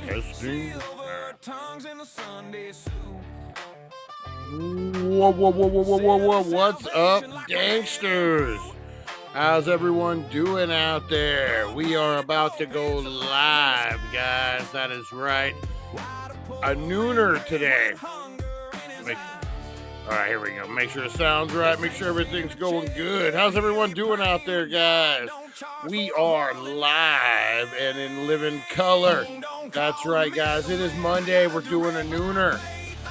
Testing. Whoa. What's up, gangsters? How's everyone doing out there? We are about to go live, guys. That is right. A nooner today. All right, here we go. Make sure it sounds right. Make sure everything's going good. How's everyone doing out there, guys? We are live and in living color. That's right, guys. It is Monday. We're doing a nooner.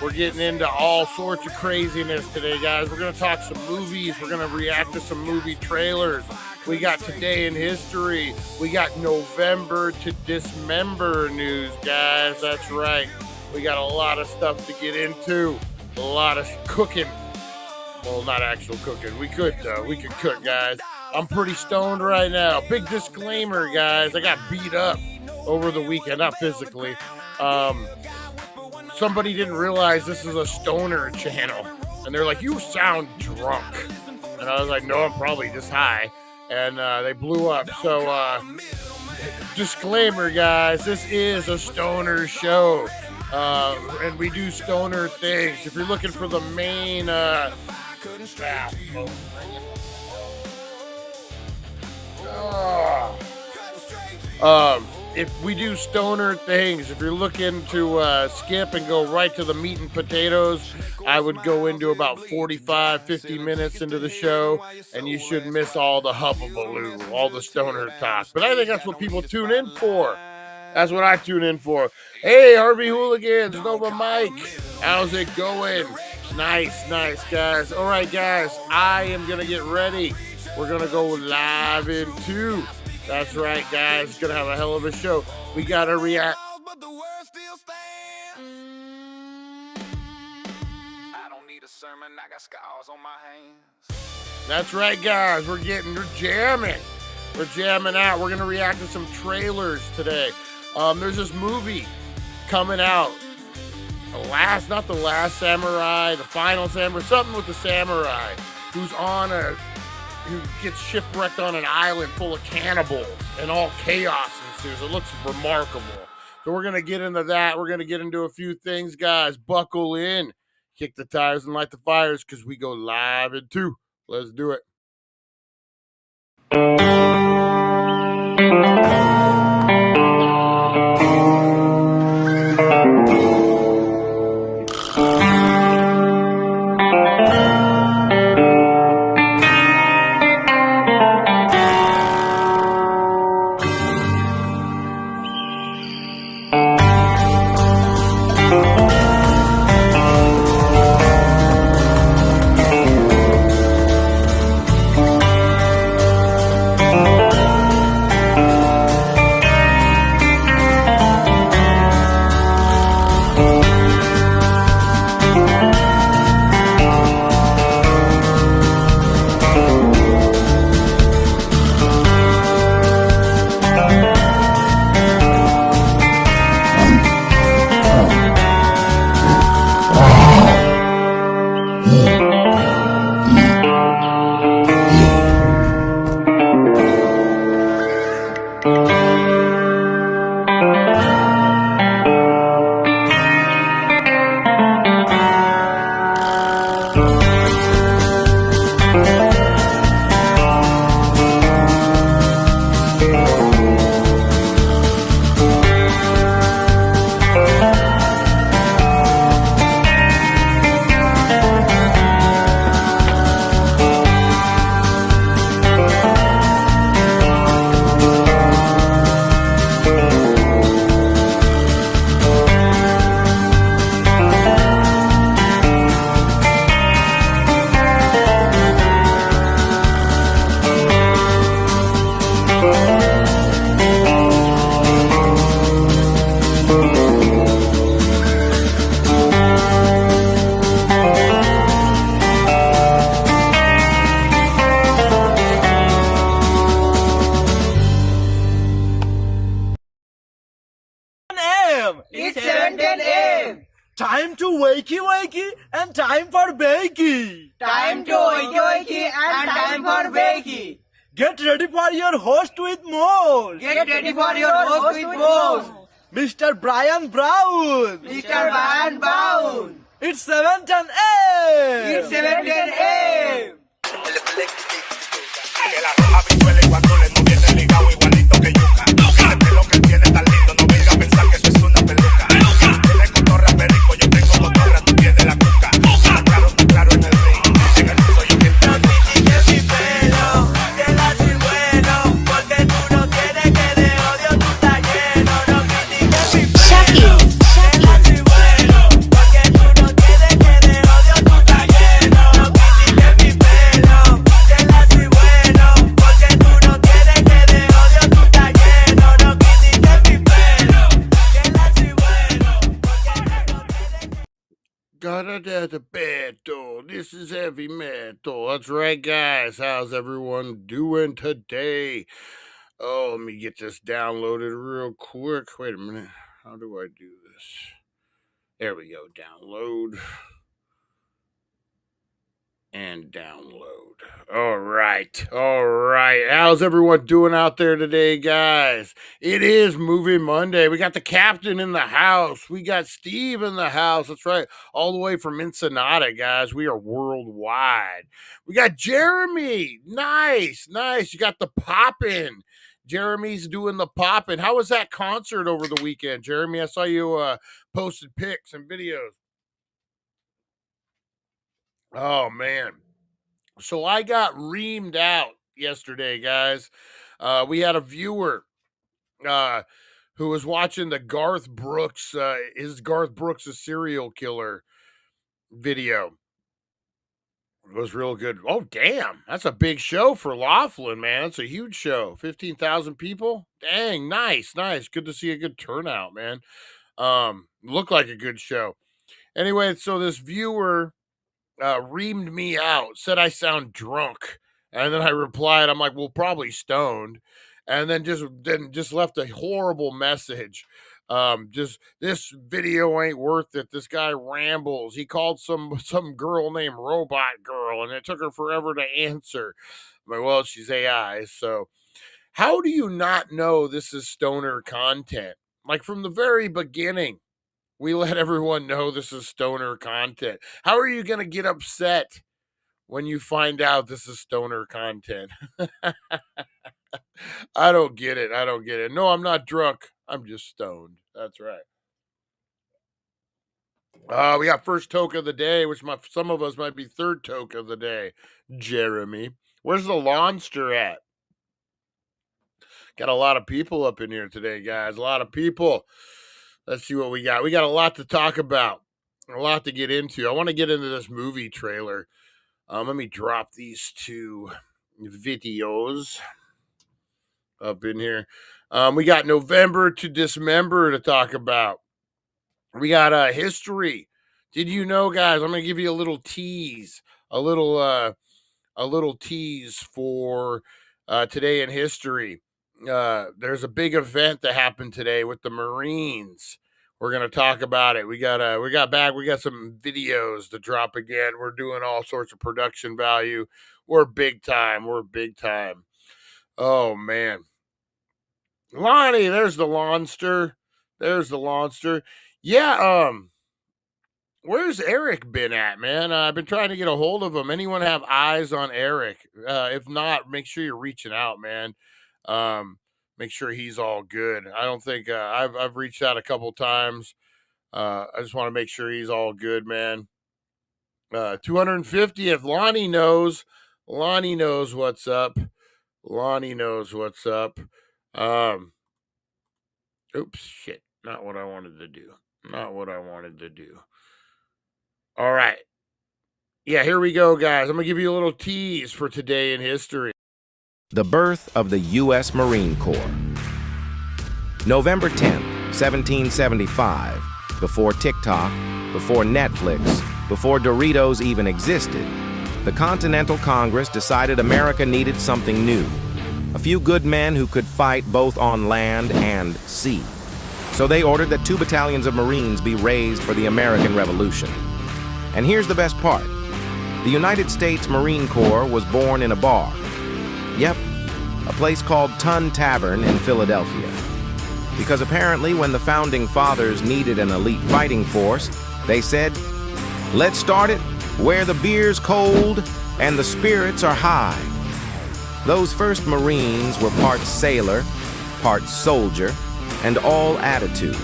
We're getting into all sorts of craziness today, guys. We're going to talk some movies. We're going to react to some movie trailers. We got Today in History. We got November to Dismember news, guys. That's right. We got a lot of stuff to get into. A lot of cooking. Well, not actual cooking. We could cook, guys. I'm pretty stoned right now. Big disclaimer, guys. I got beat up over the weekend. Not physically. Somebody didn't realize this is a stoner channel. And they're like, you sound drunk. And I was like, no, I'm probably just high. And they blew up. So, disclaimer, guys. This is a stoner show. And we do stoner things. If you're looking for the main, if we do stoner things, if you're looking to skip and go right to the meat and potatoes, I would go into about 45, 50 minutes into the show, and you should miss all the hubbubaloo, all the stoner talk. But I think that's what people tune in for. That's what I tune in for. Hey, Harvey Hooligans, Nova Mike. How's it going? Nice, guys. All right, guys, I am going to get ready. We're going to go live in 2. That's right, guys. It's going to have a hell of a show. We got to react. I don't need a sermon. I got scars on my hands. That's right, guys. We're jamming. We're jamming out. We're going to react to some trailers today. There's this movie coming out. Not the last samurai, the final samurai, something with the samurai who gets shipwrecked on an island full of cannibals and all chaos ensues. It looks remarkable. So we're going to get into that. We're going to get into a few things, guys. Buckle in, kick the tires and light the fires because we go live in 2. Let's do it. Time to wakey wakey and time for bakey. Time to wakey wakey and time for bakey. Get ready for your host with more. Get ready for your host with more. Mr. Brian Brown. Mr. Brian Brown. It's 7:10 a.m. It's 7:10 a.m. Que la roja pichuela y cuando le moviese el ligado igualito que yuca. Ese pelo que tiene tan lindo, no venga a pensar que eso es una peluca. Tiene cotorra perico, yo tengo cotorra, tú tienes la cuca. Está claro en el ring, en el piso yo quiero. No critiques mi pelo, que la soy bueno, porque tú no tienes que de odio tú estás lleno. No critiques mi pelo, que la soy bueno, porque tú no tienes que de odio tú estás lleno. No critiques mi pelo, que la soy bueno, porque tú no tienes que de odio tú estás lleno. No critiques mi pelo, que la soy bueno, porque tú no tienes que. Metal. This is heavy metal. That's right, guys. How's everyone doing today? Oh, let me get this downloaded real quick. Wait a minute. How do I do this? There we go. Download. And download. All right. How's everyone doing out there today, guys? It is Movie Monday. We got the captain in the house. We got Steve in the house. That's right. All the way from Ensenada, guys. We are worldwide. We got Jeremy. Nice. You got the poppin'. Jeremy's doing the poppin'. How was that concert over the weekend, Jeremy? I saw you posted pics and videos. Oh, man. So I got reamed out yesterday, guys. We had a viewer who was watching the Garth Brooks, Garth Brooks, a serial killer video. It was real good. Oh, damn. That's a big show for Laughlin, man. That's a huge show. 15,000 people. Dang, nice. Good to see a good turnout, man. Looked like a good show. Anyway, so this viewer reamed me out, said I sound drunk, and then I replied, I'm like, well, probably stoned, and then just left a horrible message. Just this video ain't worth it. This guy rambles. He called some girl named Robot Girl, and it took her forever to answer. I'm like, well, she's AI. So how do you not know this is stoner content? Like from the very beginning, we let everyone know this is stoner content. How are you going to get upset when you find out this is stoner content? I don't get it. No, I'm not drunk. I'm just stoned. That's right. We got first toke of the day, which some of us might be third toke of the day. Jeremy. Where's the Launster at? Got a lot of people up in here today, guys. A lot of people. Let's see what we got. We got a lot to talk about, a lot to get into. I want to get into this movie trailer. Let me drop these two videos up in here. We got November to Dismember to talk about. We got history. Did you know, guys? I'm going to give you a little tease, a little tease for today in history. There's a big event that happened today with the Marines. We're going to talk about it. We got some videos to drop again. We're doing all sorts of production value. We're big time. Oh, man. Lonnie, there's the Launster. Yeah, where's Eric been at, man? I've been trying to get a hold of him. Anyone have eyes on Eric? If not, make sure you're reaching out, man. Make sure he's all good. I don't think I've reached out a couple times. I just want to make sure he's all good, man. 250th. Lonnie knows what's up. Oops, shit. Not what I wanted to do. All right. Yeah, here we go, guys. I'm going to give you a little tease for today in history. The birth of the U.S. Marine Corps. November 10, 1775. Before TikTok, before Netflix, before Doritos even existed, the Continental Congress decided America needed something new. A few good men who could fight both on land and sea. So they ordered that 2 battalions of Marines be raised for the American Revolution. And here's the best part. The United States Marine Corps was born in a bar. Yep, a place called Tun Tavern in Philadelphia. Because apparently when the founding fathers needed an elite fighting force, they said, let's start it where the beer's cold and the spirits are high. Those first Marines were part sailor, part soldier, and all attitude.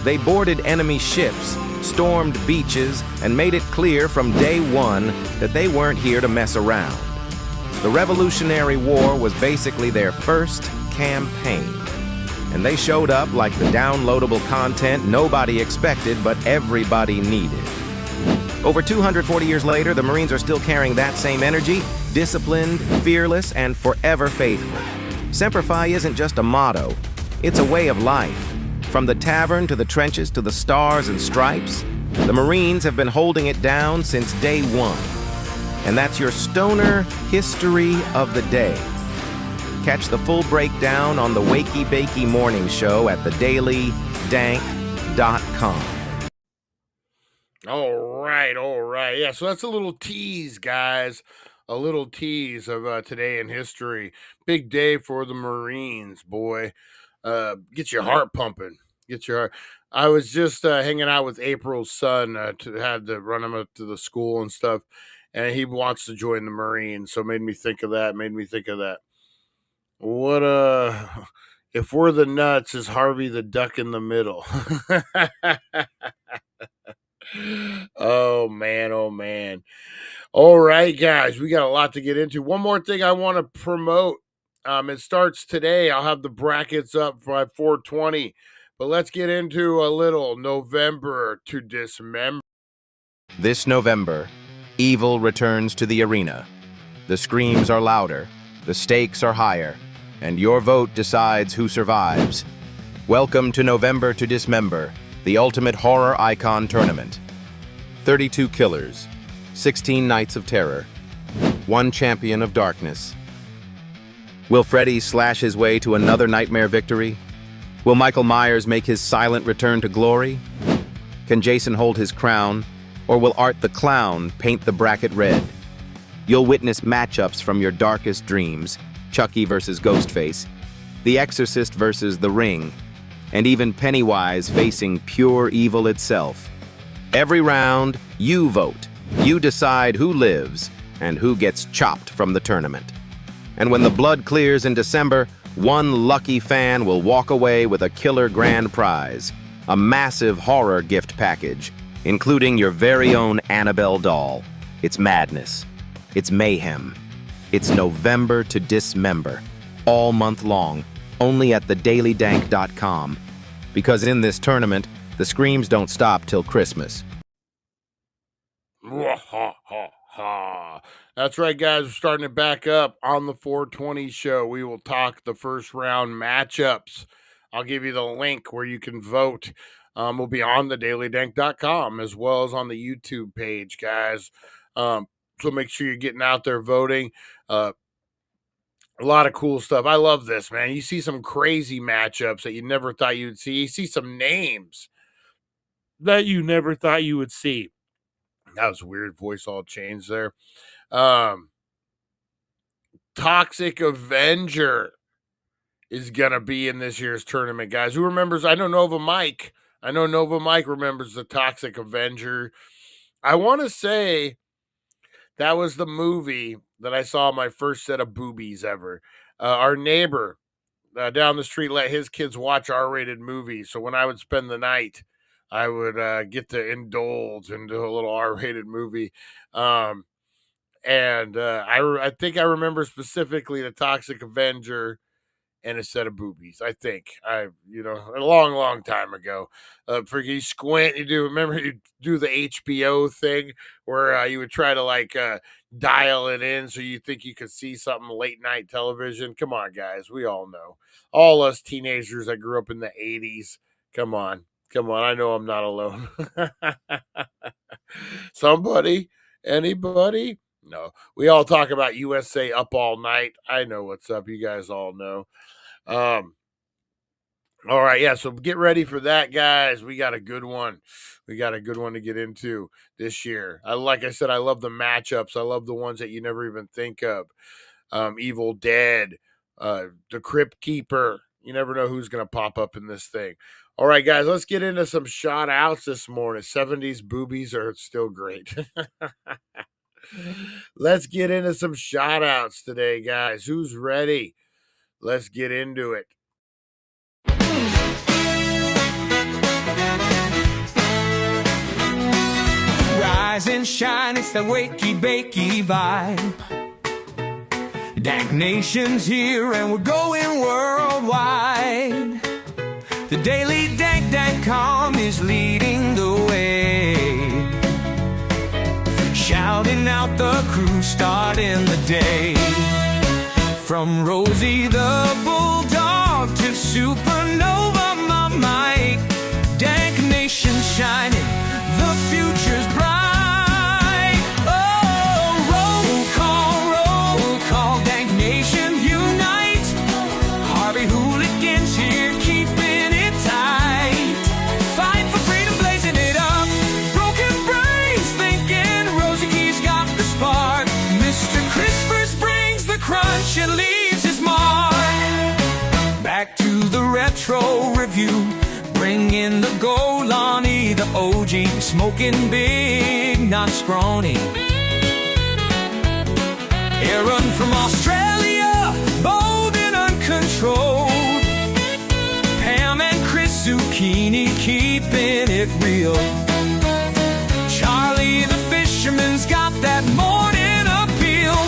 They boarded enemy ships, stormed beaches, and made it clear from day one that they weren't here to mess around. The Revolutionary War was basically their first campaign, and they showed up like the downloadable content nobody expected but everybody needed. Over 240 years later, the Marines are still carrying that same energy, disciplined, fearless, and forever faithful. Semper Fi isn't just a motto, it's a way of life. From the tavern to the trenches to the stars and stripes, the Marines have been holding it down since day one. And that's your stoner history of the day. Catch the full breakdown on the Wakey Bakey Morning Show at thedailydank.com. All right. Yeah, so that's a little tease, guys. A little tease of today in history. Big day for the Marines, boy. Get your heart pumping. Get your heart. I was just hanging out with April's son had to run him up to the school and stuff, and he wants to join the Marines. So it made me think of that. What if we're the nuts, is Harvey the duck in the middle? Oh man. All right, guys, we got a lot to get into. One more thing I want to promote. It starts today. I'll have the brackets up by 4:20. But let's get into a little November to Dismember. This November, evil returns to the arena. The screams are louder, the stakes are higher, and your vote decides who survives. Welcome to November to Dismember, the ultimate horror icon tournament. 32 killers, 16 nights of terror, 1 champion of darkness. Will Freddy slash his way to another nightmare victory? Will Michael Myers make his silent return to glory? Can Jason hold his crown? Or will Art the Clown paint the bracket red? You'll witness matchups from your darkest dreams, Chucky versus Ghostface, The Exorcist versus The Ring, and even Pennywise facing pure evil itself. Every round, you vote. You decide who lives and who gets chopped from the tournament. And when the blood clears in December, one lucky fan will walk away with a killer grand prize, a massive horror gift package, including your very own Annabelle doll. It's madness. It's mayhem. It's November to Dismember, all month long, only at thedailydank.com. Because in this tournament, the screams don't stop till Christmas. That's right, guys. We're starting it back up on the 420 show. We will talk the first round matchups. I'll give you the link where you can vote. We'll be on the dailydank.com as well as on the YouTube page, guys. So make sure you're getting out there voting. A lot of cool stuff. I love this, man. You see some crazy matchups that you never thought you'd see. You see some names that you never thought you would see. That was a weird voice all changed there. Toxic Avenger is gonna be in this year's tournament, guys. Who remembers? I know Nova Mike remembers the Toxic Avenger. I want to say that was the movie that I saw my first set of boobies ever. Our neighbor down the street let his kids watch R-rated movies, so when I would spend the night, I would get to indulge into a little R-rated movie. I think I remember specifically the Toxic Avenger and a set of boobies. I think a long time ago. For you squint, remember you do the HBO thing where you would try to dial it in so you think you could see something late night television. Come on, guys, we all know. All us teenagers that grew up in the 80s. Come on. I know I'm not alone. Somebody, anybody? No, we all talk about USA Up All Night. I know what's up. You guys all know. All right, yeah, so get ready for that, guys. We got a good one. To get into this year. Like I said, I love the matchups. I love the ones that you never even think of. Evil Dead, The Crypt Keeper, You never know who's going to pop up in this thing. All right, guys, let's get into some shout outs this morning. 70s boobies are still great. Let's get into some shout outs today, guys. Who's ready? Let's get into it. Rise and shine, it's the Wakey Bakey vibe. Dank Nation's here and we're going worldwide. The daily dank.com is leading the way. Shouting out the crew, starting the day. From Rosie the Bulldog to Supernova, my Mike. Dank Nation shining, the future's bright. Roll call, Dank Nation unite. Harvey hooligans here, keeping it tight. Fight for freedom, blazing it up. Broken brains thinking Rosie Key's got the spark. Mr. Crispers brings the crunch and leaves his mark. Back to the retro review. Bring in the Golani, the OG, smoking big, not scrawny. Aaron from Australia, bold and uncontrolled. Pam and Chris Zucchini, keeping it real. Charlie the fisherman's got that morning appeal.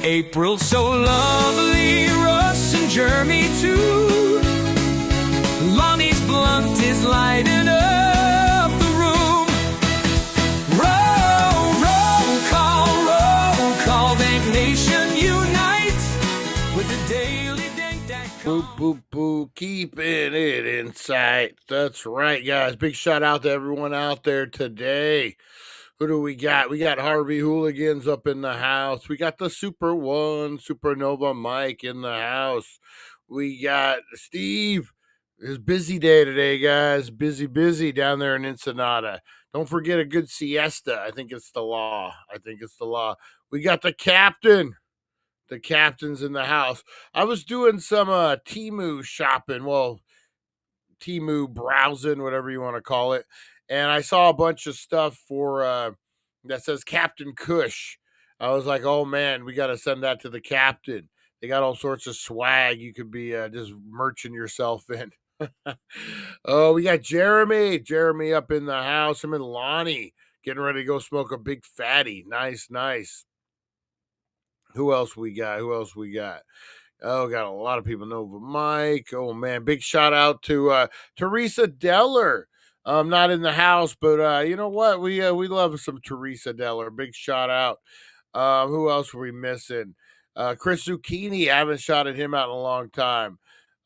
April so lovely, Russ and Jeremy too. Lonnie's blunt is lighting up the room. Roll call, Dank Nation unite with the daily dank.com. Boop, boop, boop, keeping it in sight. That's right, guys. Big shout out to everyone out there today. Who do we got? We got Harvey Hooligans up in the house. We got the Super One, Supernova Mike in the house. We got Steve. It's a busy day today, guys. Busy down there in Ensenada. Don't forget a good siesta. I think it's the law. We got the captain. The captain's in the house. I was doing some Temu shopping. Well, Temu browsing, whatever you want to call it. And I saw a bunch of stuff for that says Captain Kush. I was like, oh, man, we got to send that to the captain. They got all sorts of swag you could be just merching yourself in. Oh, we got Jeremy up in the house. Him and Lonnie getting ready to go smoke a big fatty. Nice. Who else we got? Oh, got a lot of people. Nova Mike. Oh man, big shout out to Teresa Deller. Not in the house, but you know what? We love some Teresa Deller. Big shout out. Who else were we missing? Chris Zucchini. I haven't shouted him out in a long time.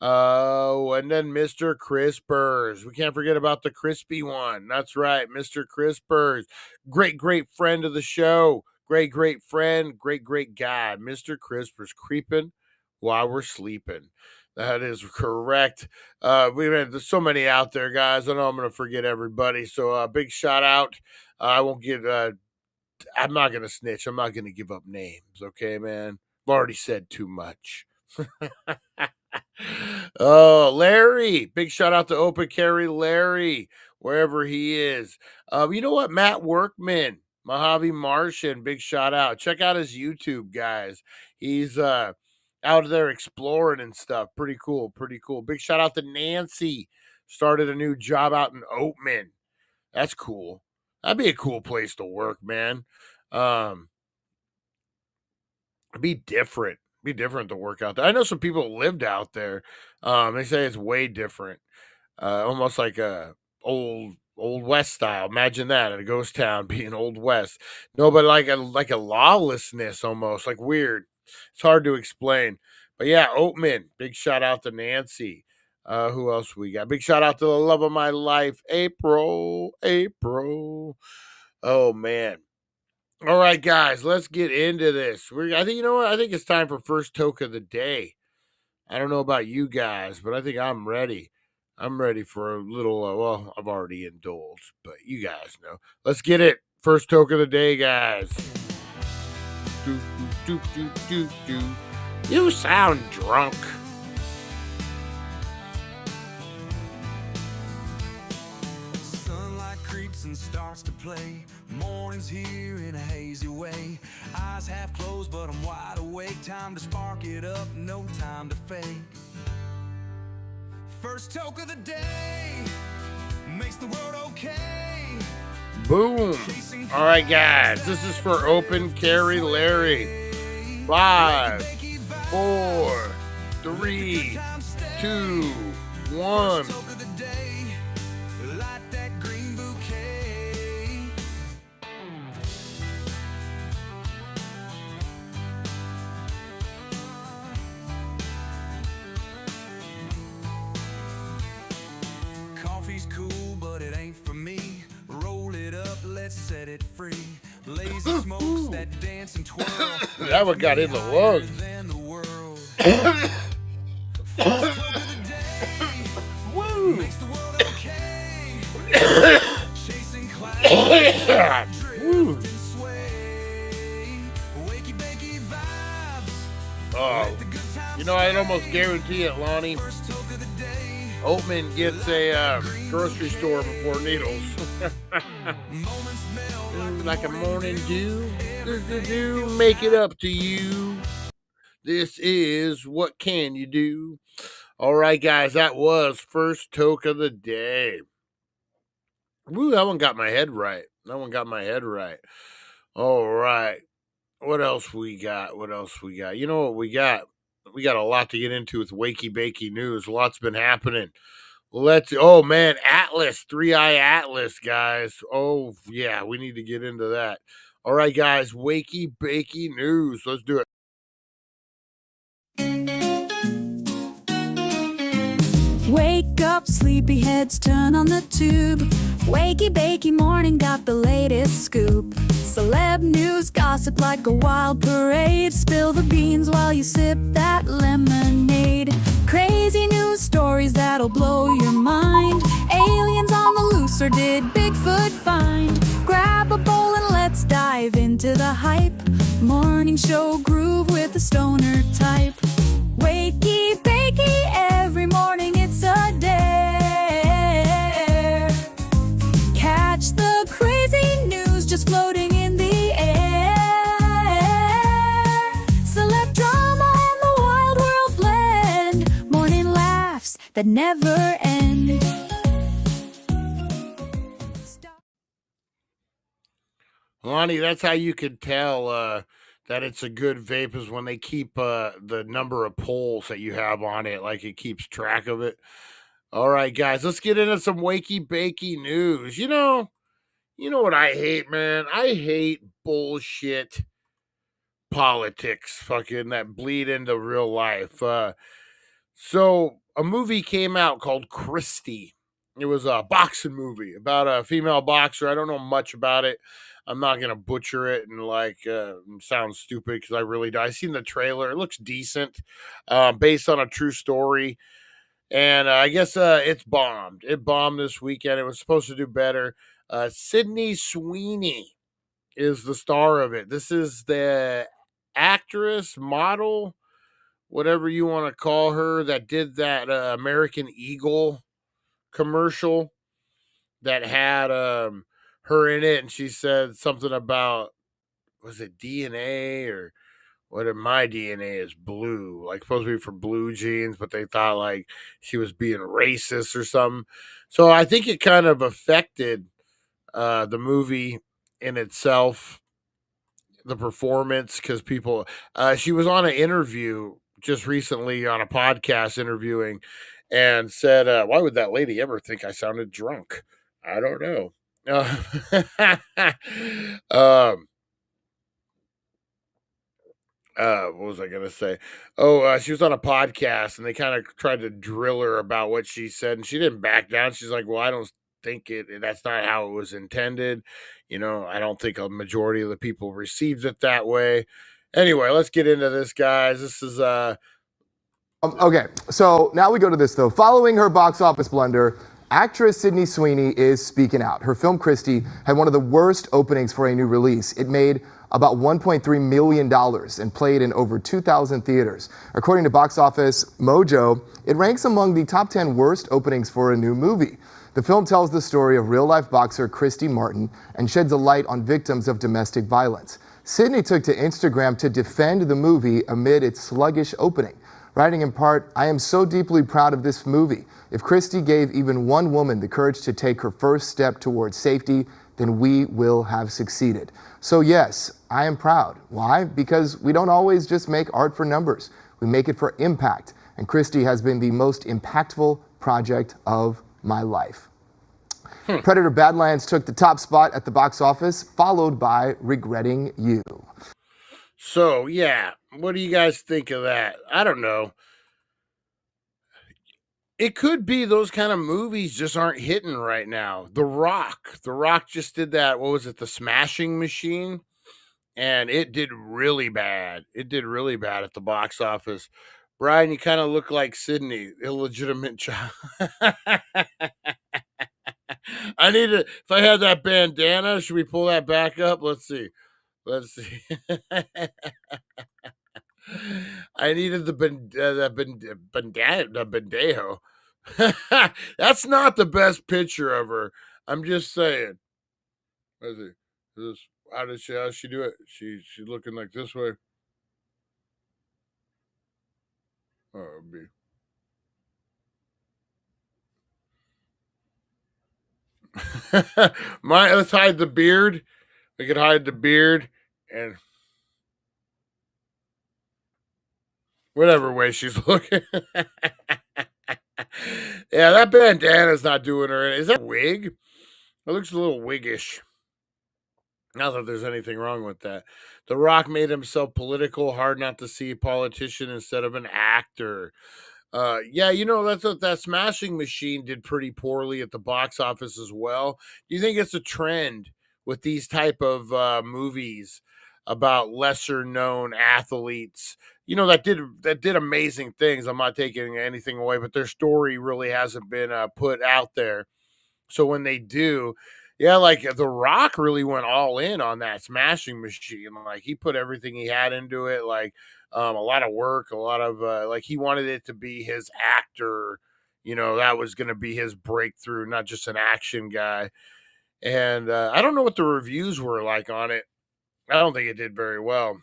Oh, and then Mr. Crispers. We can't forget about the crispy one. That's right, Mr. Crispers. Great friend of the show. Great friend. Great guy. Mr. Crispers creeping while we're sleeping. That is correct. There's so many out there, guys. I know I'm going to forget everybody. So big shout out. I'm not going to snitch. I'm not going to give up names. Okay, man. I've already said too much. Oh, Larry. Big shout out to Open Carry Larry, wherever he is. You know what? Matt Workman, Mojave Martian, big shout out. Check out his YouTube, guys. He's out there exploring and stuff. Pretty cool. Big shout out to Nancy. Started a new job out in Oatman. That's cool. That'd be a cool place to work, man. It'd be different. To work out there. I know some people lived out there. They say it's way different. Almost like a old West style. Imagine that in a ghost town being Old West. No, but like a lawlessness almost, like weird. It's hard to explain. But yeah, Oatman. Big shout out to Nancy. Who else we got? Big shout out to the love of my life, April. Oh man. All right, guys, let's get into this. I think it's time for first toke of the day. I don't know about you guys, but I think I'm ready. I'm ready for a little, well, I've already indulged, but you guys know. Let's get it. First toke of the day, guys. You sound drunk. Medicine starts to play. Morning's here in a hazy way. Eyes half closed, but I'm wide awake. Time to spark it up, no time to fake. First toke of the day makes the world okay. Boom. All right, guys. This is for Open Carry Larry. 5, 4, 3, 2, 1. Coffee's cool, but it ain't for me. Roll it up, let's set it free. Lazy smokes that dance and twirl. That one got in the lungs. Woo! Makes the world okay. Chasing clouds, Woo! drift and sway. Wakey bakey vibes. Oh, you know, I'd almost guarantee it, Lonnie. First toke of the day. Oatman gets a grocery store before needles. Moments melt Like a morning dew. Do make it up to you. This is What Can You Do? All right, guys, that was first toke of the day. Woo, that one got my head right. All right. What else we got? You know what we got? We got a lot to get into with Wakey Bakey news. A lot's been happening. Oh man, Atlas, 3-Eye Atlas, guys. Oh yeah, we need to get into that. All right, guys, Wakey Bakey news. Let's do it. Wake up, sleepyheads, turn on the tube. Wakey Bakey Morning got the latest scoop. Celeb news, gossip like a wild parade. Spill the beans while you sip that lemonade. Crazy news stories that'll blow your mind. Aliens on the loose, or did Bigfoot find? Grab a bowl and let's dive into the hype. Morning show groove with the stoner type. Wakey Bakey, every morning it's a dare. Catch the crazy news just floating in the air. Celeb drama and the wild world blend. Morning laughs that never end. Lonnie, that's how you could tell that it's a good vape is when they keep the number of poles that you have on it, like it keeps track of it. All right, guys, let's get into some Wakey Bakey news. You know what I hate, man? I hate bullshit politics, fucking that bleed into real life. So a movie came out called Christy. It was a boxing movie about a female boxer. I don't know much about it. I'm not gonna butcher it and sound stupid because I really do. I seen the trailer. It looks decent, based on a true story, and I guess it's bombed. It bombed this weekend. It was supposed to do better. Sydney Sweeney is the star of it. This is the actress, model, whatever you want to call her, that did that American Eagle commercial that had her in it, and she said something about, was it DNA or what? My DNA is blue, like supposed to be for blue jeans, but they thought like she was being racist or something. So I think it kind of affected the movie in itself, the performance, because people, she was on an interview just recently on a podcast interviewing and said, why would that lady ever think I sounded drunk? I don't know. What was I gonna say? She was on a podcast and they kind of tried to drill her about what she said, and she didn't back down. She's like, well, I don't think that's not how it was intended. I don't think a majority of the people received it that way. Anyway, let's get into this, guys. This is okay, so now we go to this though. Following her box office blunder, actress Sydney Sweeney is speaking out. Her film Christy had one of the worst openings for a new release. It made about $1.3 million and played in over 2,000 theaters. According to Box Office Mojo, it ranks among the top 10 worst openings for a new movie. The film tells the story of real-life boxer Christy Martin and sheds a light on victims of domestic violence. Sydney took to Instagram to defend the movie amid its sluggish opening, writing in part, "I am so deeply proud of this movie. If Christy gave even one woman the courage to take her first step towards safety, then we will have succeeded." So yes, I am proud. Why? Because we don't always just make art for numbers. We make it for impact. And Christy has been the most impactful project of my life. Predator Badlands took the top spot at the box office, followed by Regretting You. So, yeah, what do you guys think of that? I don't know. It could be those kind of movies just aren't hitting right now. The Rock just did that. What was it? The Smashing Machine. And it did really bad. It did really bad at the box office. Brian, you kind of look like Sydney, illegitimate child. I need to, if I had that bandana, should we pull that back up? Let's see. I needed the bandejo. That's not the best picture of her. I'm just saying. Let's see. How's she do it? She's looking like this way. Oh, it'd be. Let's hide the beard. We could hide the beard and whatever way she's looking. Yeah, that bandana's not doing her. Is that a wig? It looks a little wiggish. Not that there's anything wrong with that. The Rock made himself political, hard not to see, politician instead of an actor. Yeah, that's what that Smashing Machine did pretty poorly at the box office as well. Do you think it's a trend with these type of movies about lesser known athletes? That did amazing things. I'm not taking anything away, but their story really hasn't been put out there. So when they do, yeah, like The Rock really went all in on that Smashing Machine. Like he put everything he had into it. Like a lot of work, a lot of like he wanted it to be his actor. That was going to be his breakthrough, not just an action guy. And I don't know what the reviews were like on it. I don't think it did very well.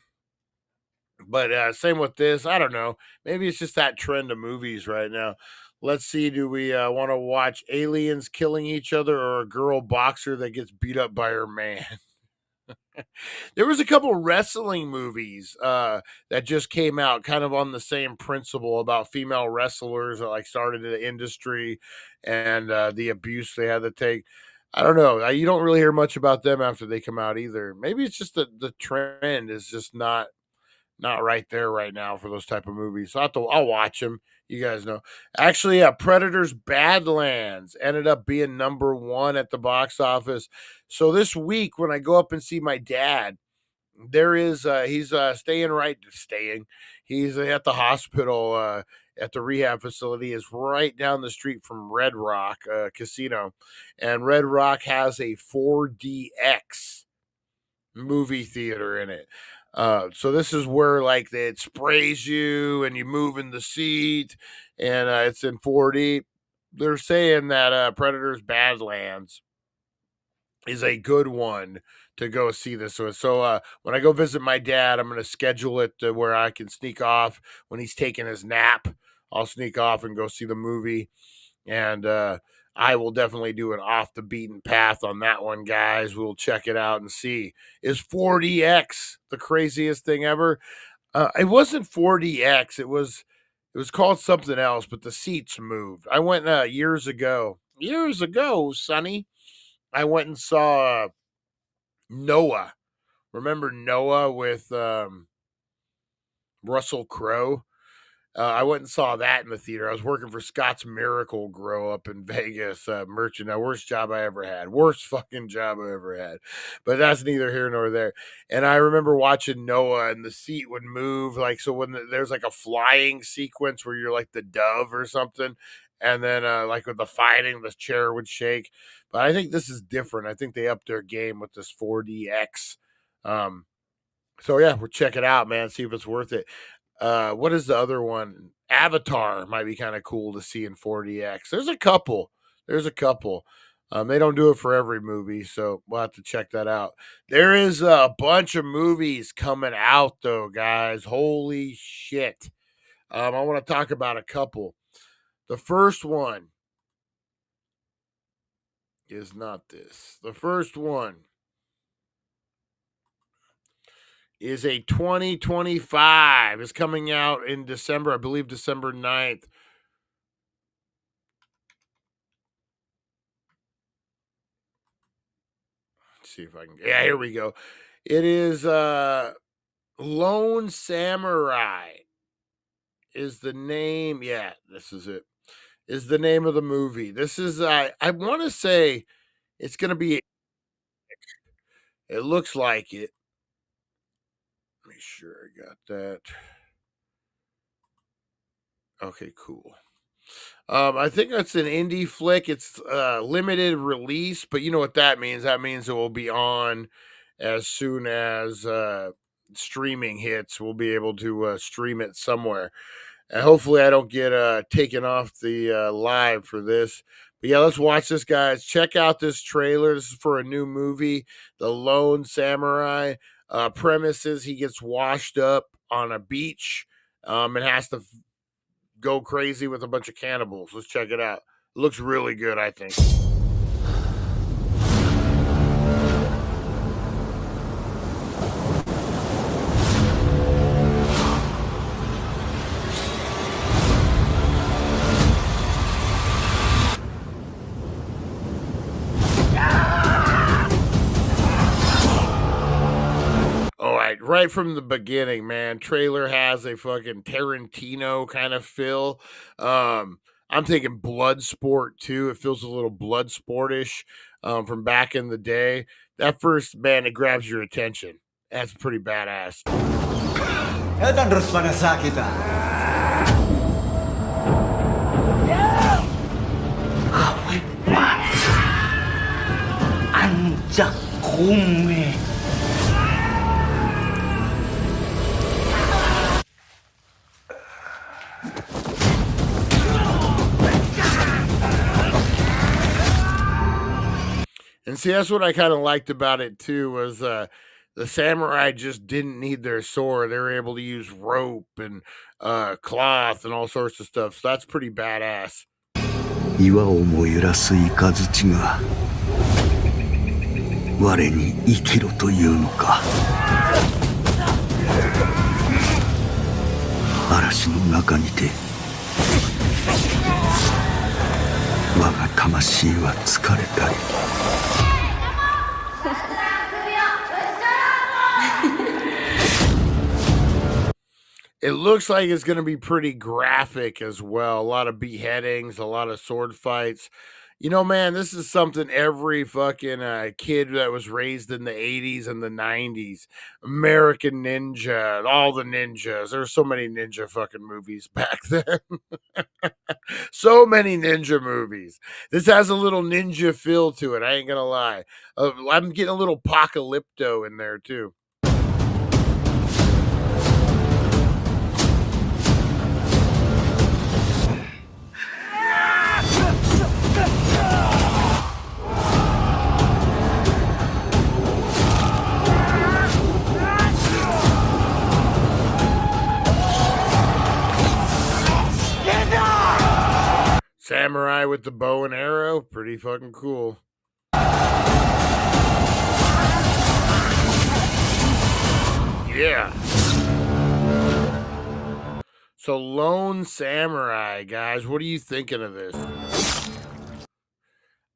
But same with this. I don't know. Maybe it's just that trend of movies right now. Let's see. Do we want to watch aliens killing each other or a girl boxer that gets beat up by her man? There was a couple wrestling movies that just came out kind of on the same principle about female wrestlers that like started in the industry and the abuse they had to take. I don't know. You don't really hear much about them after they come out either. Maybe it's just the trend is just not right there right now for those type of movies. So I'll watch them. You guys know. Actually, Predator's Badlands ended up being number 1 at the box office. So this week when I go up and see my dad, there is he's staying. He's at the hospital at the rehab facility is right down the street from Red Rock Casino. And Red Rock has a 4DX movie theater in it. So this is where like it sprays you and you move in the seat and it's in 4D. They're saying that Predator's Badlands is a good one to go see this. So when I go visit my dad, I'm going to schedule it to where I can sneak off when he's taking his nap. I'll sneak off and go see the movie. And I will definitely do an off the beaten path on that one, guys. We'll check it out and see. Is 4DX the craziest thing ever? It wasn't 4DX. It was called something else, but the seats moved. I went years ago, Sonny. I went and saw Noah. Remember Noah with Russell Crowe? I went and saw that in the theater. I was working for Scott's Miracle Grow up in Vegas, merchant. Worst job I ever had. Worst fucking job I ever had. But that's neither here nor there. And I remember watching Noah and the seat would move. Like, so when there's like a flying sequence where you're like the dove or something, and then like with the fighting, the chair would shake. But I think this is different. I think they upped their game with this 4DX. So yeah, we'll check it out, man. See if it's worth it. What is the other one? Avatar might be kind of cool to see in 4DX. There's a couple There's a couple. They don't do it for every movie, so we'll have to check that out. There is a bunch of movies coming out, though, guys. Holy shit. I want to talk about a couple. The first one is not this. The first one is a 2025. It's coming out in December, I believe December 9th. Let's see if I can. Yeah, here we go. It is Lone Samurai is the name. Yeah, this is it. Is the name of the movie. This is I want to say it's going to be, it looks like it. Make sure I got that. Okay, cool. I think that's an indie flick. It's limited release, but you know what that means? That means it will be on as soon as streaming hits. We'll be able to stream it somewhere. And hopefully I don't get taken off the live for this. But yeah, let's watch this, guys. Check out this trailer. This is for a new movie, The Lone Samurai. Premises, he gets washed up on a beach and has to go crazy with a bunch of cannibals. Let's check it out. It looks really good, I think. Right from the beginning, man. Trailer has a fucking Tarantino kind of feel. I'm thinking Bloodsport too. It feels a little Bloodsportish from back in the day. That first, man, it grabs your attention. That's pretty badass. Anjak kume. And see, that's what I kind of liked about it too, was the samurai just didn't need their sword. They were able to use rope and cloth and all sorts of stuff. So that's pretty badass. 岩をも揺らす雷が我に生きろというのか。嵐の中にて我が魂は疲れたり。It looks like it's going to be pretty graphic as well. A lot of beheadings, a lot of sword fights. You know, man, this is something every fucking kid that was raised in the 80s and the 90s, American Ninja, all the ninjas. There's so many ninja fucking movies back then. So many ninja movies. This has a little ninja feel to it. I ain't going to lie. I'm getting a little Apocalypto in there too. Samurai with the bow and arrow, pretty fucking cool. Yeah. So Lone Samurai, guys, what are you thinking of this?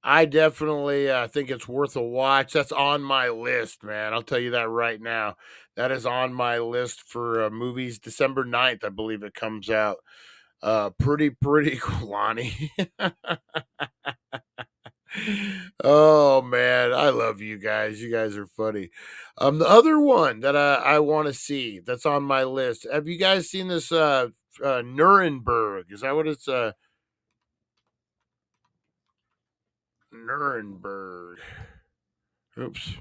I definitely think it's worth a watch. That's on my list, man. I'll tell you that right now. That is on my list for movies. December 9th, I believe it comes out. Pretty cool, Lonnie. Oh man, I love you guys. You guys are funny. The other one that I want to see that's on my list. Have you guys seen this Nuremberg? Is that what it's Nuremberg? Oops.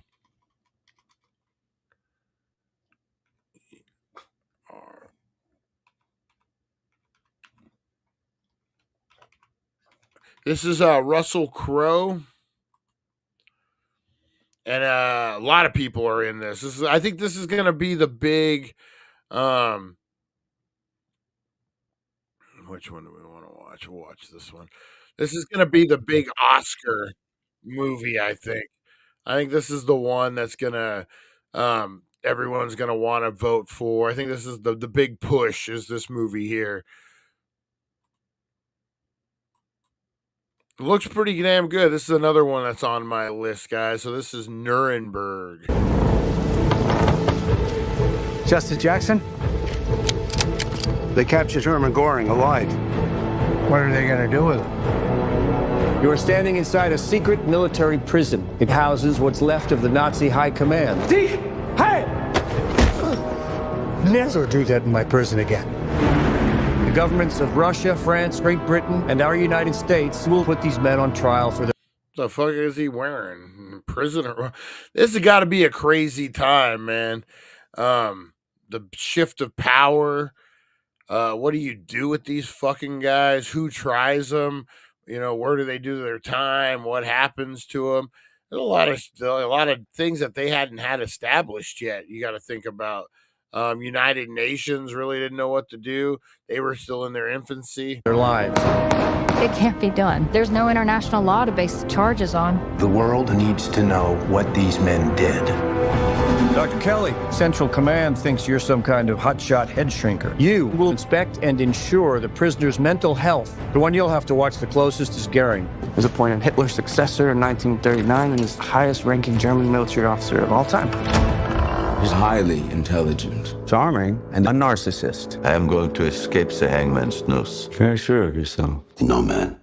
This is Russell Crowe. And a lot of people are in this. I think this is going to be the big which one do we want to watch? We'll watch this one. This is going to be the big Oscar movie, I think. I think this is the one that's going to everyone's going to want to vote for. I think this is the big push is this movie here. It looks pretty damn good. This is another one that's on my list, guys. So this is Nuremberg. Justice Jackson? They captured Herman Goring alive. What are they going to do with him? You are standing inside a secret military prison. It houses what's left of the Nazi high command. Hey! Never do that in my prison again. The governments of Russia, France, Great Britain, and our United States will put these men on trial for the fuck is he wearing? Prisoner. This has got to be a crazy time, man. The shift of power. What do you do with these fucking guys? Who tries them? You know, where do they do their time? What happens to them? There's a lot of things that they hadn't had established yet. You got to think about. United Nations really didn't know what to do. They were still in their infancy. Their lives. It can't be done. There's no international law to base charges on. The world needs to know what these men did. Dr. Kelly, Central Command thinks you're some kind of hotshot head shrinker. You will inspect and ensure the prisoner's mental health. The one you'll have to watch the closest is Goering. He was appointed Hitler's successor in 1939 and is the highest-ranking German military officer of all time. He's highly intelligent, charming, and a narcissist. I am going to escape the hangman's noose. Very sure of yourself. No man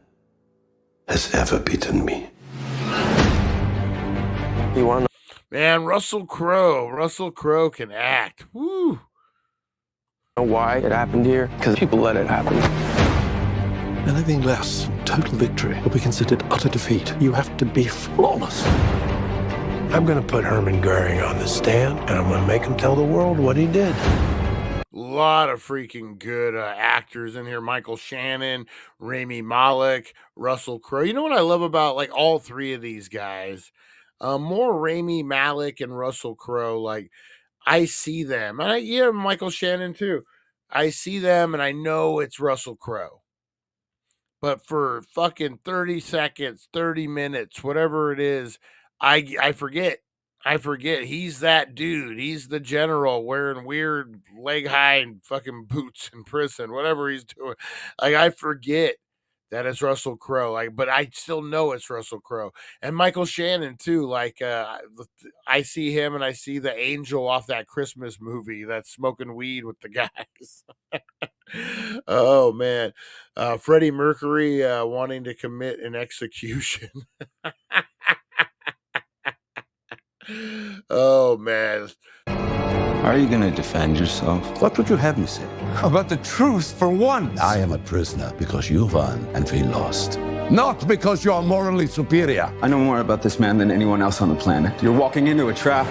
has ever beaten me. You want to Man, Russell Crowe can act. Woo! know why it happened here? Because people let it happen. Anything less than total victory will be considered utter defeat. You have to be flawless. I'm going to put Herman Goering on the stand, and I'm going to make him tell the world what he did. A lot of freaking good actors in here. Michael Shannon, Rami Malek, Russell Crowe. You know what I love about like all three of these guys? More Rami Malek and Russell Crowe. Like I see them, and Michael Shannon too. I see them, and I know it's Russell Crowe. But for fucking 30 seconds, 30 minutes, whatever it is, I forget. I forget. He's that dude. He's the general wearing weird leg-high and fucking boots in prison, whatever he's doing. Like, I forget that it's Russell Crowe. Like, but I still know it's Russell Crowe. And Michael Shannon, too. Like, I see him and I see the angel off that Christmas movie that's smoking weed with the guys. Oh, man. Freddie Mercury wanting to commit an execution. Oh, man. How are you going to defend yourself? What would you have me say? About the truth for once. I am a prisoner because you won and we lost. Not because you are morally superior. I know more about this man than anyone else on the planet. You're walking into a trap.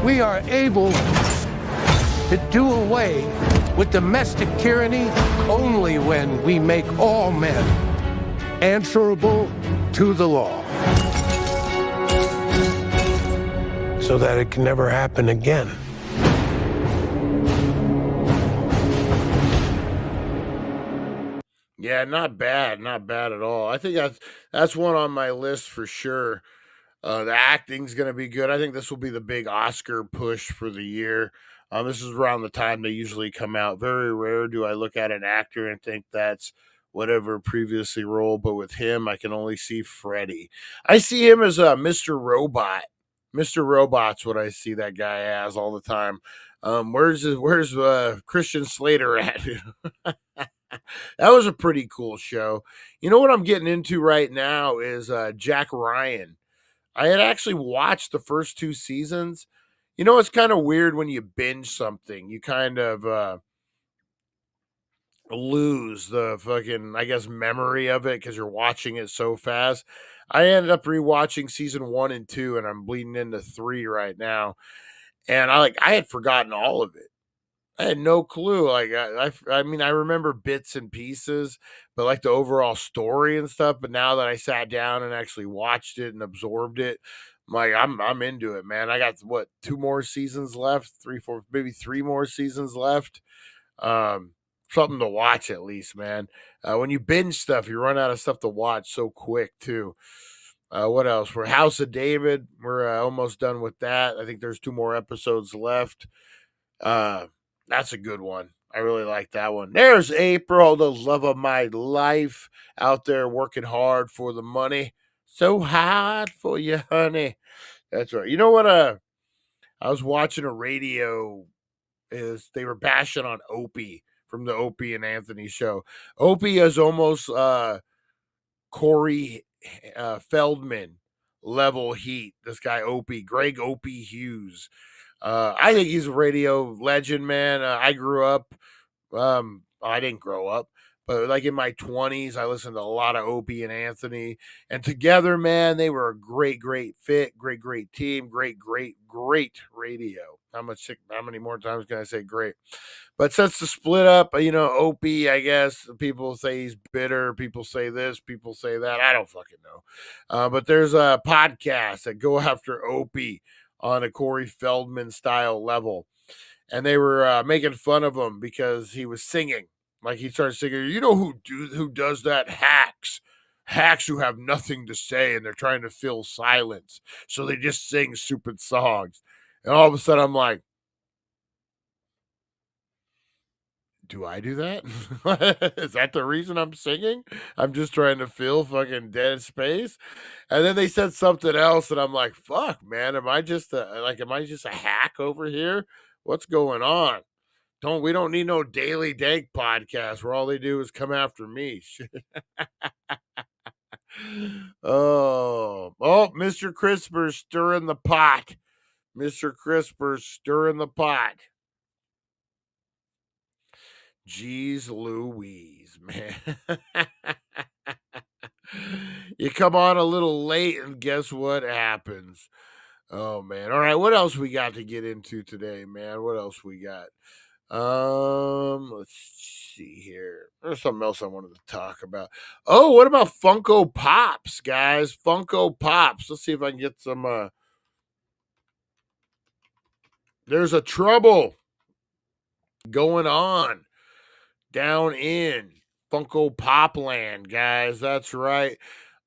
We are able to do away with domestic tyranny only when we make all men answerable to the law. So that it can never happen again. Yeah, not bad at all. I think that's one on my list for sure. The acting's going to be good. I think this will be the big Oscar push for the year. This is around the time they usually come out. Very rare do I look at an actor and think that's whatever previously role, but with him, I can only see Freddy. I see him as Mr. Robot. Mr. Robot's what I see that guy as all the time. Where's Christian Slater at? That was a pretty cool show. You know what I'm getting into right now is Jack Ryan. I had actually watched the first 2 seasons. You know, it's kind of weird when you binge something. You kind of lose the fucking, I guess, memory of it because you're watching it so fast. I ended up rewatching season 1 and 2, and I'm bleeding into 3 right now. And I had forgotten all of it. I had no clue. Like I mean, I remember bits and pieces, but like the overall story and stuff. But now that I sat down and actually watched it and absorbed it, I'm into it, man. I got what 2 more seasons left, 3, 4, maybe 3 more seasons left. Something to watch at least, man. When you binge stuff, you run out of stuff to watch so quick too. What else? We're House of David. We're almost done with that. I think there's 2 more episodes left. That's a good one. I really like that one. There's April, the love of my life, out there working hard for the money. So hard for you, honey. That's right. You know what? I was watching a radio. They were bashing on Opie from the Opie and Anthony show. Opie is almost Corey Feldman level heat. This guy Opie, Greg Opie Hughes. I think he's a radio legend, man. I grew up. I didn't grow up, but like in my 20s, I listened to a lot of Opie and Anthony, and together, man, they were a great fit, great team, great radio. How many more times can I say great? But since the split up, Opie, I guess people say he's bitter. People say this, people say that. I don't fucking know. But there's a podcast that go after Opie on a Corey Feldman style level. And they were making fun of him because he was singing. Like he started singing, you know who does that? Hacks who have nothing to say and they're trying to fill silence. So they just sing stupid songs. And all of a sudden I'm like, do I do that? Is that the reason I'm singing? I'm just trying to fill fucking dead space. And then they said something else, and I'm like, fuck, man, am I just a hack over here? What's going on? We don't need no daily dank podcast where all they do is come after me. Oh, Mr. Crisper's stirring the pot. Mr. Crisper's stirring the pot. Jeez Louise, man. You come on a little late, and guess what happens? Oh, man. All right, what else we got to get into today, man? What else we got? Let's see here. There's something else I wanted to talk about. Oh, what about Funko Pops, guys? Funko Pops. Let's see if I can get some. There's a trouble going on down in Funko Pop land, guys. That's right.